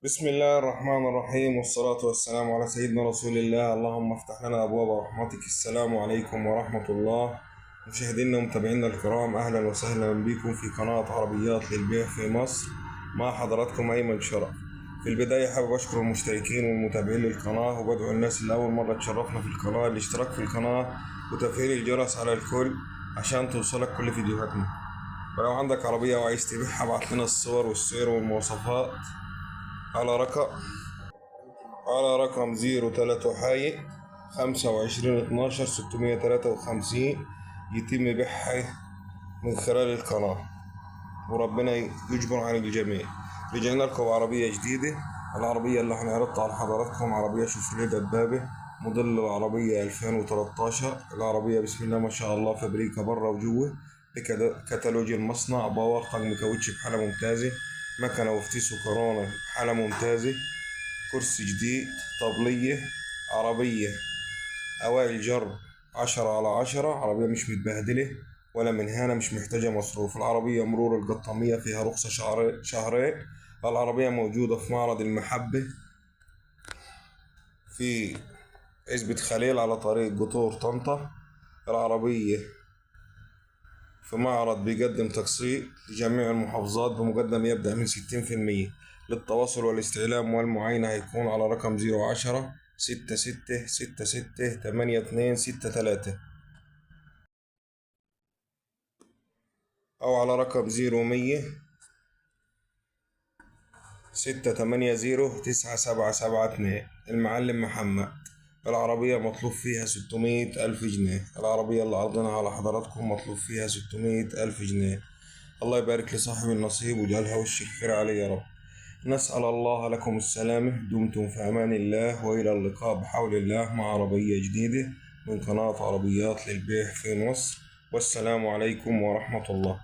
بسم الله الرحمن الرحيم، والصلاة والسلام على سيدنا رسول الله. اللهم افتح لنا أبواب رحمتك. السلام عليكم ورحمة الله. مشاهدينا ومتابعينا الكرام، أهلا وسهلا بكم في قناة عربيات للبيع في مصر. مع حضراتكم أيمن شرف. في البداية حابب أشكر المشتركين والمتابعين للقناة، وبدعو الناس اللي أول مرة تشرفنا في القناة الاشتراك في القناة وتفعيل الجرس على الكل عشان توصلك كل فيديوهاتنا. ولو عندك عربية وعايز تبيعها ابعت لنا الصور والسعر والمواصفات على رقم على رقم 03 حي 25 12 653. يتم بيعها من خلال القناة، وربنا يجبر عن الجميع. رجعنا لكم عربية جديدة. العربية اللي هنعرضها على حضراتكم عربية شوفرليه دبابة، موديل العربية 2013. العربية بسم الله ما شاء الله فابريكا برا وجوه، بكتالوج المصنع، باور، طقم كاوتش بحالة ممتازة، مكنة وفتيس وكورونا بحالة ممتازة، كرسي جديد، طبلية، عربية أوائل جرب 10/10. عربية مش متبهدلة ولا من هنا، مش محتاجة مصروف. العربية مرور القطامية، فيها رخصة شهرين. العربية موجودة في معرض المحبة في عزبة خليل على طريق قطور طنطا. العربية في معرض بيقدم تقسيط لجميع المحافظات بمقدم يبدأ من 60%. للتواصل والاستعلام والمعاينة هيكون على رقم 010 66 8263، أو على رقم 0100 680 9772. المعلم محمد. العربية مطلوب فيها 600 ألف جنيه. العربية اللي عرضناها على حضراتكم مطلوب فيها 600 ألف جنيه. الله يبارك لصاحب النصيب وجعلها وش الخير عليه يا رب. نسأل الله لكم السلامة. دمتم في أمان الله، وإلى اللقاء بحول الله مع عربية جديدة من قناة عربيات للبيع في مصر. والسلام عليكم ورحمة الله.